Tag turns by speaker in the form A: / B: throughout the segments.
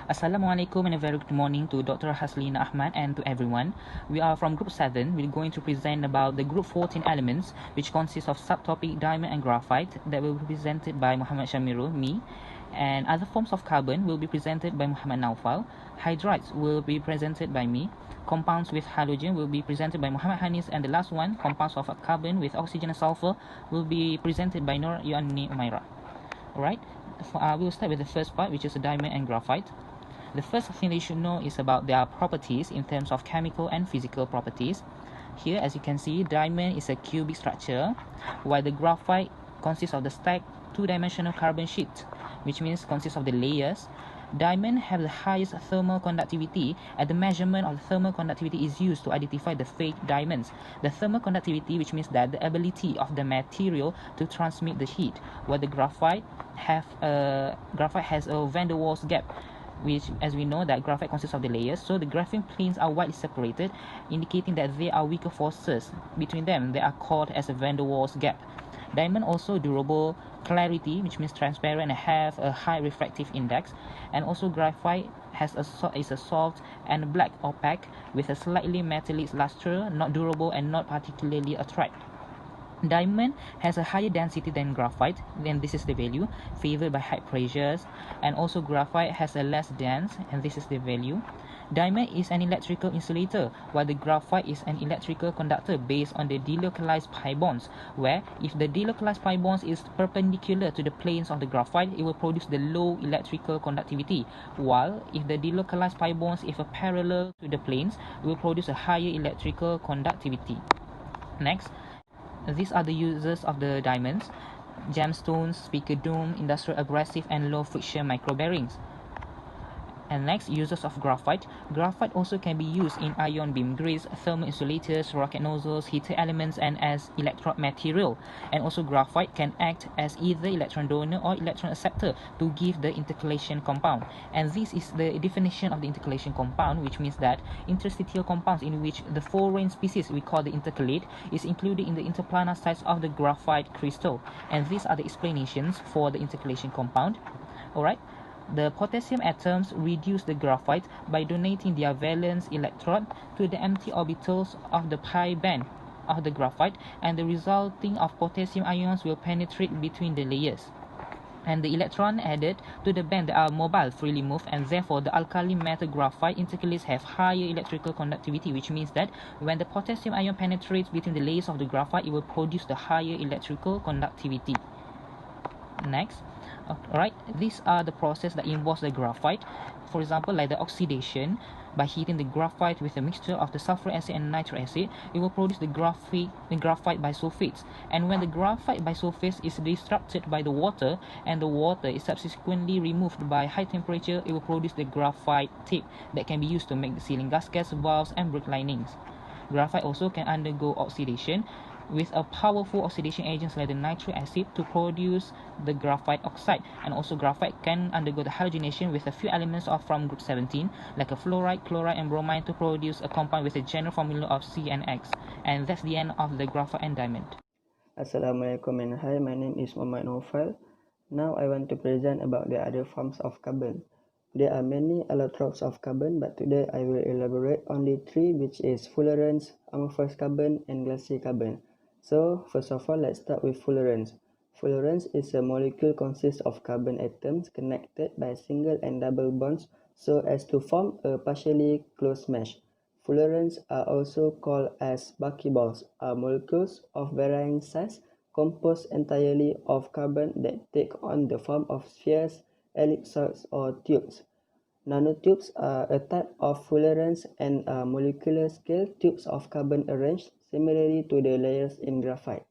A: Assalamualaikum and a very good morning to Dr. Haslina Ahmad and to everyone. We are from Group 7. We're going to present about the Group 14 elements, which consists of subtopic diamond and graphite that will be presented by Muhammad Shamirul, me, and other forms of carbon will be presented by Muhammad Naufal. Hydrides will be presented by me. Compounds with halogen will be presented by Muhammad Hanis, and the last one, compounds of carbon with oxygen and sulfur, will be presented by Nur Yuanni Umaira. Alright, we'll start with the first part, which is diamond and graphite. The first thing that you should know is about their properties in terms of chemical and physical properties. Here, as you can see, diamond is a cubic structure, while the graphite consists of the stacked two-dimensional carbon sheet, which means consists of the layers. Diamond have the highest thermal conductivity, and the measurement of the thermal conductivity is used to identify the fake diamonds. The thermal conductivity, which means that the ability of the material to transmit the heat, while the graphite has a van der Waals gap, which, as we know, that graphite consists of the layers, so the graphene planes are widely separated, indicating that there are weaker forces between them. They are called as a van der Waals gap. Diamond also durable clarity, which means transparent and have a high refractive index, and also graphite is a soft and black opaque with a slightly metallic luster, not durable and not particularly attract. Diamond has a higher density than graphite, and this is the value, favored by high pressures, and also graphite has a less dense, and this is the value. Diamond is an electrical insulator, while the graphite is an electrical conductor based on the delocalized pi bonds, where if the delocalized pi bonds is perpendicular to the planes of the graphite, it will produce the low electrical conductivity, while if the delocalized pi bonds is parallel to the planes, it will produce a higher electrical conductivity. Next, these are the uses of the diamonds: gemstones, speaker dome, industrial abrasive, and low friction micro bearings. And next, uses of graphite. Graphite also can be used in ion beam grids, thermal insulators, rocket nozzles, heater elements, and as electrode material. And also graphite can act as either electron donor or electron acceptor to give the intercalation compound. And this is the definition of the intercalation compound, which means that interstitial compounds in which the foreign species we call the intercalate is included in the interplanar sites of the graphite crystal. And these are the explanations for the intercalation compound. Alright. The potassium atoms reduce the graphite by donating their valence electron to the empty orbitals of the pi band of the graphite, and the resulting of potassium ions will penetrate between the layers. And the electron added to the band that are mobile freely move, and therefore the alkali metal graphite intercalates have higher electrical conductivity, which means that when the potassium ion penetrates between the layers of the graphite, it will produce the higher electrical conductivity. Next, alright, these are the process that involves the graphite. For example, like the oxidation. By heating the graphite with a mixture of the sulfuric acid and nitric acid, it will produce the graphite bisulfates. And when the graphite bisulfates is disrupted by the water, and the water is subsequently removed by high temperature, it will produce the graphite tape that can be used to make the sealing gaskets, valves, and brake linings. Graphite also can undergo oxidation with a powerful oxidation agents like the nitric acid to produce the graphite oxide. And also graphite can undergo the halogenation with a few elements from group 17 like a fluoride, chloride, and bromine to produce a compound with a general formula of CnX. And that's the end of the graphite and diamond.
B: Assalamualaikum and hi, my name is Muhammad Naufal. Now I want to present about the other forms of carbon. There are many allotropes of carbon, but today I will elaborate only three, which is fullerenes, amorphous carbon, and glassy carbon. So first of all, let's start with fullerenes. Fullerenes is a molecule consists of carbon atoms connected by single and double bonds so as to form a partially closed mesh. Fullerenes are also called as buckyballs, are molecules of varying size composed entirely of carbon that take on the form of spheres, ellipsoids, or tubes. Nanotubes are a type of fullerenes and are molecular scale tubes of carbon arranged similarly to the layers in graphite.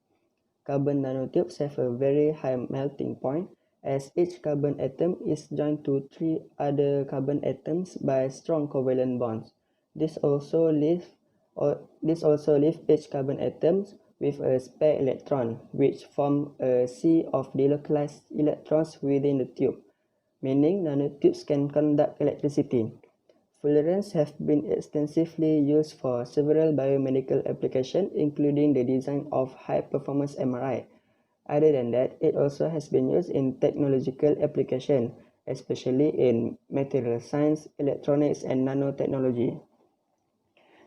B: Carbon nanotubes have a very high melting point, as each carbon atom is joined to three other carbon atoms by strong covalent bonds. This also leaves each carbon atom with a spare electron, which form a sea of delocalized electrons within the tube, meaning nanotubes can conduct electricity. Fullerenes have been extensively used for several biomedical applications, including the design of high-performance MRI. Other than that, it also has been used in technological applications, especially in material science, electronics, and nanotechnology.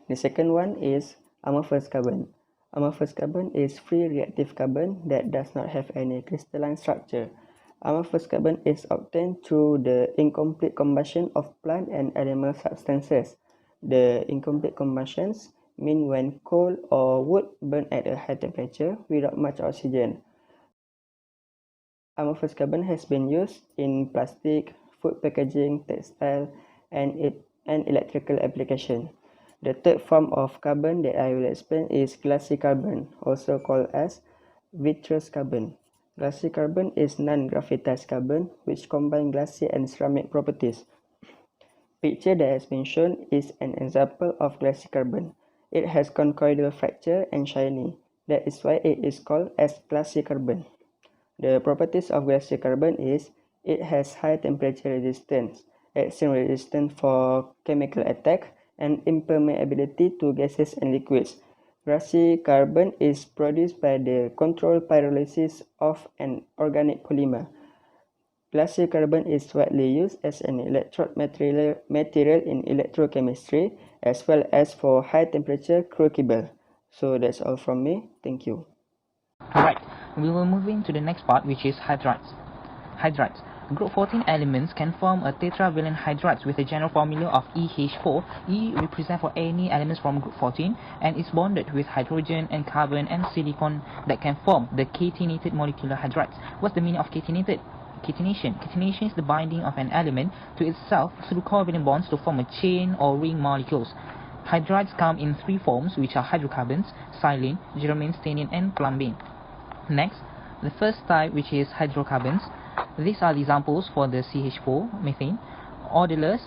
B: The second one is amorphous carbon. Amorphous carbon is free reactive carbon that does not have any crystalline structure. Amorphous carbon is obtained through the incomplete combustion of plant and animal substances. The incomplete combustions mean when coal or wood burn at a high temperature without much oxygen. Amorphous carbon has been used in plastic, food packaging, textile, and electrical application. The third form of carbon that I will explain is glassy carbon, also called as vitreous carbon. Glassy carbon is non-graphitized carbon which combine glassy and ceramic properties. Picture that has been shown is an example of glassy carbon. It has conchoidal fracture and shiny. That is why it is called as glassy carbon. The properties of glassy carbon is it has high temperature resistance, extreme resistance for chemical attack, and impermeability to gases and liquids. Glassy carbon is produced by the controlled pyrolysis of an organic polymer. Glassy carbon is widely used as an electrode material in electrochemistry as well as for high temperature crucible. So that's all from me. Thank you.
A: Alright, we will move into the next part, which is hydrides. Hydrides. Group 14 elements can form a tetravalent hydrides with a general formula of EH4. E represents for any elements from group 14 and is bonded with hydrogen and carbon and silicon that can form the catenated molecular hydrides. What's the meaning of catenated? Catenation. Catenation is the binding of an element to itself through covalent bonds to form a chain or ring molecules. Hydrides come in three forms, which are hydrocarbons, silane, germane, stannine, and plumbane. Next, the first type, which is hydrocarbons. These are the examples for the CH4, methane, odorless,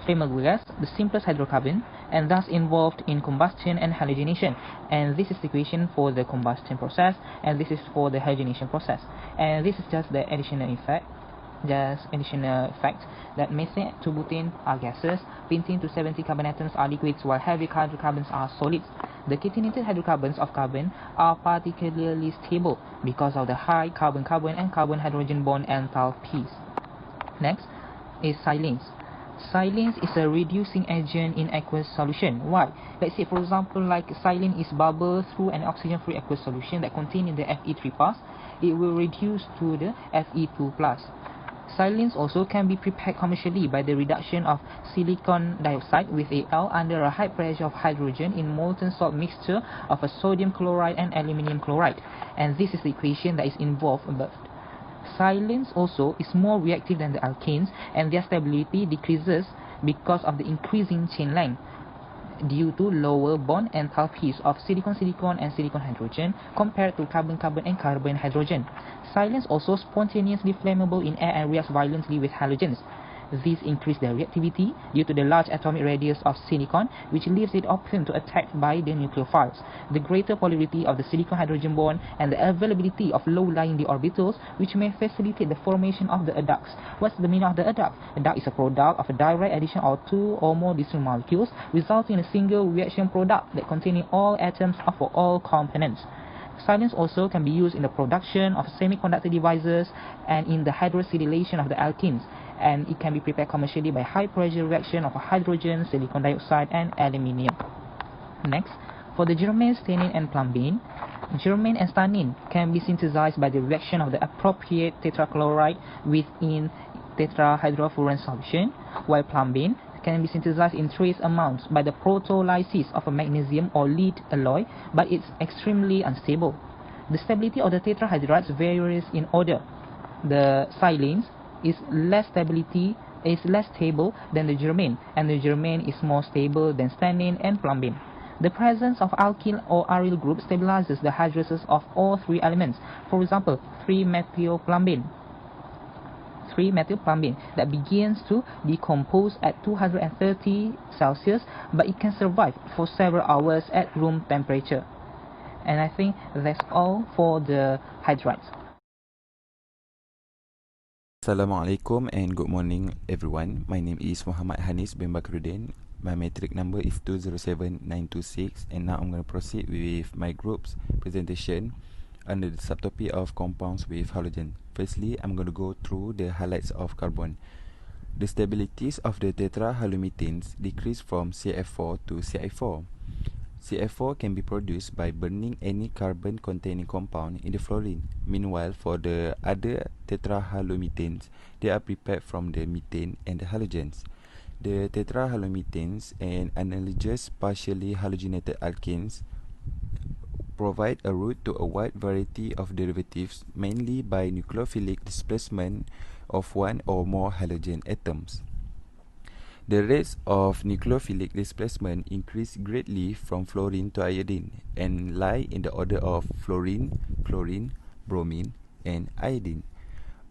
A: flammable gas, the simplest hydrocarbon, and thus involved in combustion and halogenation. And this is the equation for the combustion process, and this is for the halogenation process. And this is just the additional fact that methane to butane are gases, pentane to 70 carbon atoms are liquids, while heavy hydrocarbons are solids. The catenated hydrocarbons of carbon are particularly stable because of the high carbon-carbon and carbon-hydrogen bond enthalpies. Next is silanes. Silanes is a reducing agent in aqueous solution. Why? Let's say, for example, like silane is bubble through an oxygen-free aqueous solution that contains the Fe3+, it will reduce to the Fe2+. Silanes also can be prepared commercially by the reduction of silicon dioxide with Al under a high pressure of hydrogen in molten salt mixture of a sodium chloride and aluminium chloride. And this is the equation that is involved above. Silanes also is more reactive than the alkanes, and their stability decreases because of the increasing chain length due to lower bond enthalpies of silicon-silicon and silicon-hydrogen compared to carbon-carbon and carbon-hydrogen. Silanes also spontaneously flammable in air and reacts violently with halogens. These increase their reactivity due to the large atomic radius of silicon, which leaves it open to attack by the nucleophiles, the greater polarity of the silicon-hydrogen bond, and the availability of low-lying d orbitals, which may facilitate the formation of the adducts. What's the meaning of the adduct? Adduct is a product of a direct addition of two or more distinct molecules, resulting in a single reaction product that containing all atoms of all components. Silanes also can be used in the production of semiconductor devices and in the hydrosilylation of the alkenes, and it can be prepared commercially by high pressure reaction of hydrogen, silicon dioxide, and aluminium. Next, for the germane, stannine, and plumbane, germane and stannine can be synthesized by the reaction of the appropriate tetrachloride within tetrahydrofuran solution, while plumbane can be synthesized in trace amounts by the protolysis of a magnesium or lead alloy, but it's extremely unstable. The stability of the tetrahydrides varies in order. The silanes is less stable than the germane, and the germane is more stable than stannine and plumbane. The presence of alkyl or aryl group stabilizes the hydrolysis of all three elements. For example, 3-methylplumbane that begins to decompose at 230 Celsius, but it can survive for several hours at room temperature. And I think that's all for the hydrides.
C: Assalamualaikum and good morning everyone. My name is Muhammad Hanis bin Bakruddin. My metric number is 207926, and now I'm going to proceed with my group's presentation under the subtopic of compounds with halogen. Firstly, I'm going to go through the highlights of carbon. The stabilities of the tetrahalomethanes decrease from CF4 to CI4. CF4 can be produced by burning any carbon-containing compound in the fluorine. Meanwhile, for the other tetrahalomethanes, they are prepared from the methane and the halogens. The tetrahalomethanes and analogous partially halogenated alkanes provide a route to a wide variety of derivatives, mainly by nucleophilic displacement of one or more halogen atoms. The rates of nucleophilic displacement increase greatly from fluorine to iodine and lie in the order of fluorine, chlorine, bromine, and iodine.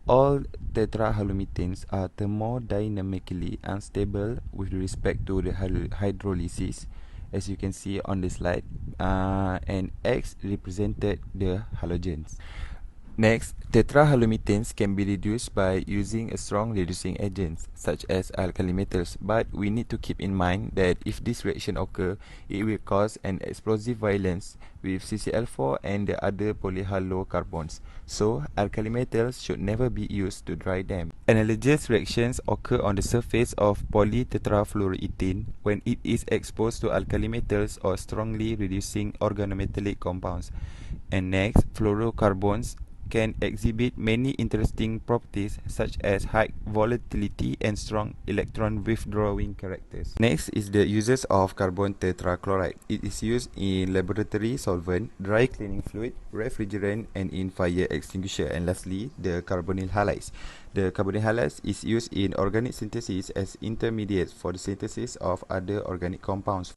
C: All tetrahalomethanes are thermodynamically unstable with respect to the hydrolysis, as you can see on the slide, and X represented the halogens. Next, tetrahalomethanes can be reduced by using a strong reducing agents such as alkali metals, but we need to keep in mind that if this reaction occur, it will cause an explosive violence with CCl4 and the other polyhalocarbons. So, alkali metals should never be used to dry them. Analogous reactions occur on the surface of polytetrafluoroethane when it is exposed to alkali metals or strongly reducing organometallic compounds. And next, fluorocarbons can exhibit many interesting properties such as high volatility and strong electron withdrawing characters. Next is the uses of carbon tetrachloride. It is used in laboratory solvent, dry cleaning fluid, refrigerant, and in fire extinguisher. And lastly, the carbonyl halides. The carbonyl halides is used in organic synthesis as intermediates for the synthesis of other organic compounds.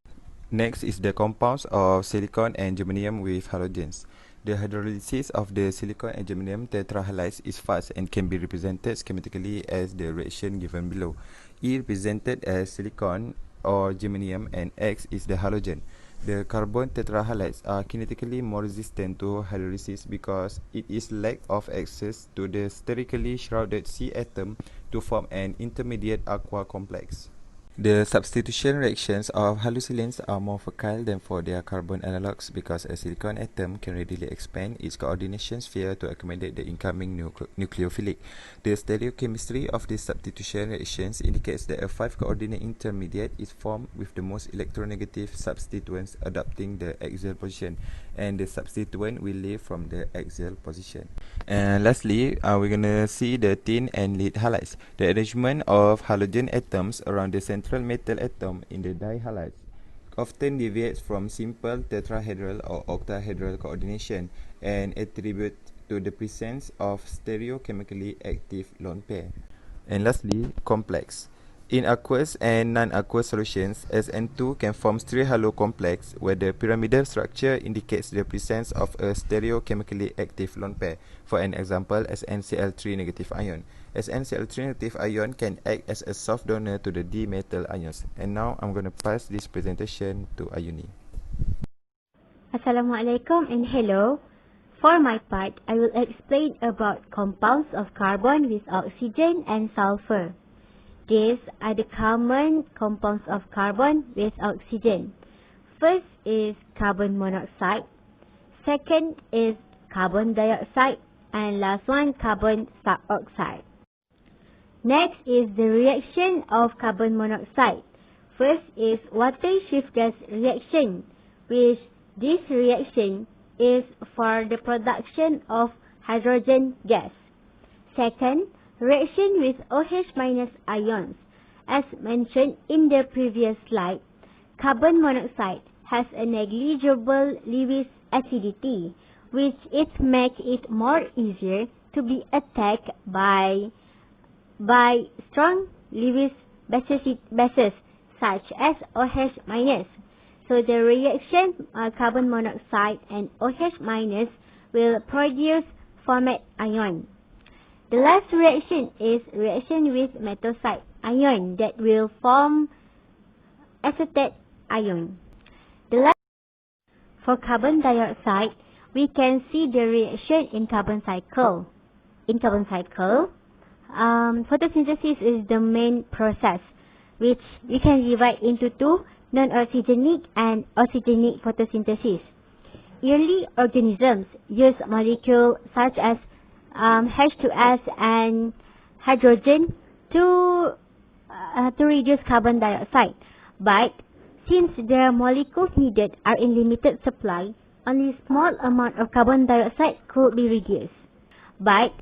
C: Next is the compounds of silicon and germanium with halogens. The hydrolysis of the silicon and germanium tetrahalides is fast and can be represented schematically as the reaction given below. E represented as silicon or germanium and X is the halogen. The carbon tetrahalides are kinetically more resistant to hydrolysis because it is lack of access to the sterically shrouded C atom to form an intermediate aqua complex. The substitution reactions of halosilanes are more fertile than for their carbon analogues because a silicon atom can readily expand its coordination sphere to accommodate the incoming nucleophilic. The stereochemistry of these substitution reactions indicates that a 5-coordinate intermediate is formed with the most electronegative substituents adopting the axial position, and the substituent will leave from the axial position. And lastly, we're going to see the tin and lead halides. The arrangement of halogen atoms around the central metal atom in the dihalides often deviates from simple tetrahedral or octahedral coordination and attribute to the presence of stereochemically active lone pair. And lastly, complex. In aqueous and non-aqueous solutions, SN2 can form three-halo complex where the pyramidal structure indicates the presence of a stereochemically active lone pair. For an example, SnCl3 negative ion. SnCl3 negative ion can act as a soft donor to the D metal ions. And now I'm going to pass this presentation to Ayuni.
D: Assalamualaikum and hello. For my part, I will explain about compounds of carbon with oxygen and sulfur. These are the common compounds of carbon with oxygen. First is carbon monoxide. Second is carbon dioxide. And last one, carbon suboxide. Next is the reaction of carbon monoxide. First is water shift gas reaction, which this reaction is for the production of hydrogen gas. Second, reaction with OH- ions. As mentioned in the previous slide, carbon monoxide has a negligible Lewis acidity, which it makes it more easier to be attacked by strong Lewis bases such as OH-. So the reaction carbon monoxide and OH- will produce formate ion. The last reaction is reaction with metoside ion that will form acetate ion. For carbon dioxide, we can see the reaction in carbon cycle. In carbon cycle, photosynthesis is the main process, which we can divide into two, non-oxygenic and oxygenic photosynthesis. Early organisms use molecules such as H2S and hydrogen to reduce carbon dioxide. But since the molecules needed are in limited supply, only small amount of carbon dioxide could be reduced. But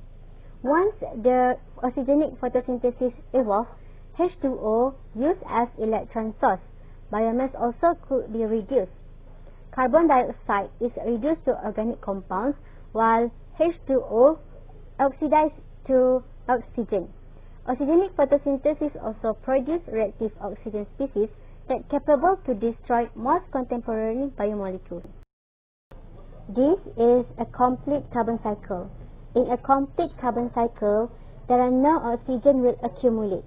D: once the oxygenic photosynthesis evolved, H2O used as electron source, biomass also could be reduced. Carbon dioxide is reduced to organic compounds while H2O oxidized to oxygen. Oxygenic photosynthesis also produces reactive oxygen species that are capable to destroy most contemporary biomolecules. This is a complete carbon cycle. In a complete carbon cycle, there are no oxygen will accumulate.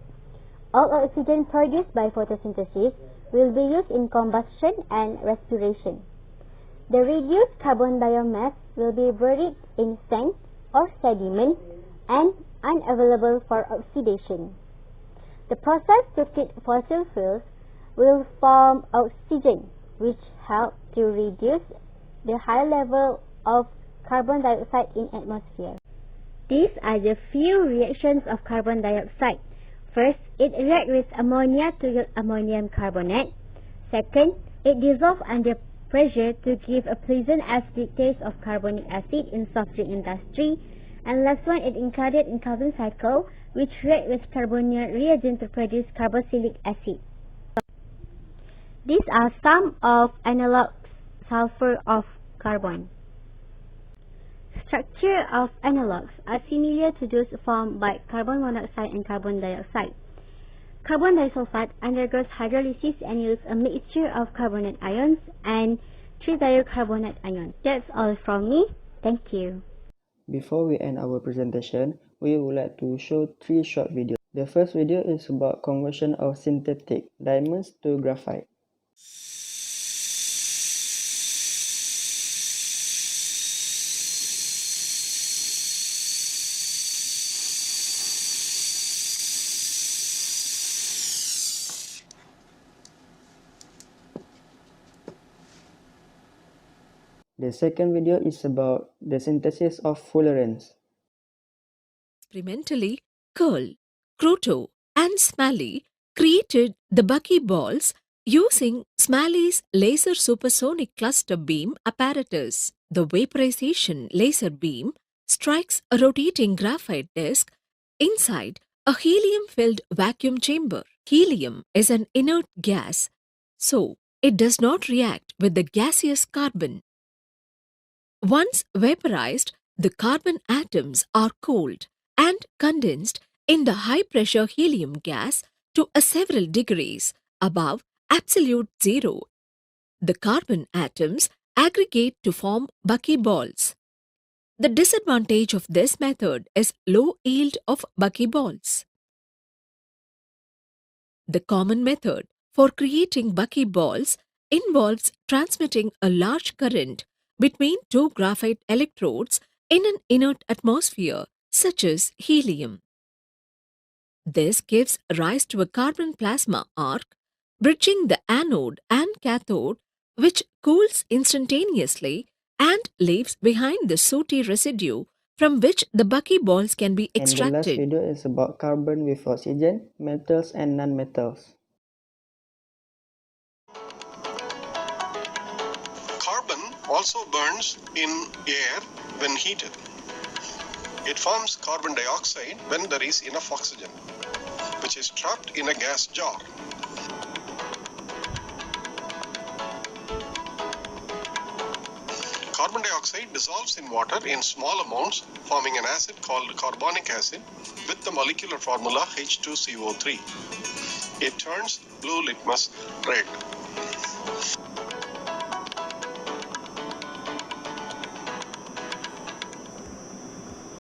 D: All oxygen produced by photosynthesis will be used in combustion and respiration. The reduced carbon biomass will be buried in sand or sediment and unavailable for oxidation. The process to treat fossil fuels will form oxygen, which help to reduce the high level of carbon dioxide in atmosphere. These are the few reactions of carbon dioxide. First, it reacts with ammonia to yield ammonium carbonate. Second, it dissolves under pressure to give a pleasant acidic taste of carbonic acid in soft drink industry. And last one, it included in carbon cycle, which react with carbonyl reagent to produce carboxylic acid. These are some of analog sulfur of carbon. Structure of analogues are similar to those formed by carbon monoxide and carbon dioxide. Carbon disulfide undergoes hydrolysis and yields a mixture of carbonate ions and trithiocarbonate ions. That's all from me. Thank you.
B: Before we end our presentation, we would like to show 3 short videos. The first video is about conversion of synthetic diamonds to graphite. The second video is about the synthesis of fullerenes.
E: Experimentally, Curl, Croto, and Smalley created the buckyballs using Smalley's laser supersonic cluster beam apparatus. The vaporization laser beam strikes a rotating graphite disc inside a helium-filled vacuum chamber. Helium is an inert gas, so it does not react with the gaseous carbon. Once vaporized, the carbon atoms are cooled and condensed in the high-pressure helium gas to several degrees above absolute zero. The carbon atoms aggregate to form buckyballs. The disadvantage of this method is low yield of buckyballs. The common method for creating buckyballs involves transmitting a large current between 2 graphite electrodes in an inert atmosphere, such as helium. This gives rise to a carbon plasma arc, bridging the anode and cathode, which cools instantaneously and leaves behind the sooty residue from which the buckyballs can be extracted.
B: And the last video is about carbon with oxygen, metals and non-metals.
F: Carbon also burns in air when heated. It forms carbon dioxide when there is enough oxygen, which is trapped in a gas jar. Carbon dioxide dissolves in water in small amounts, forming an acid called carbonic acid with the molecular formula H2CO3. It turns blue litmus red.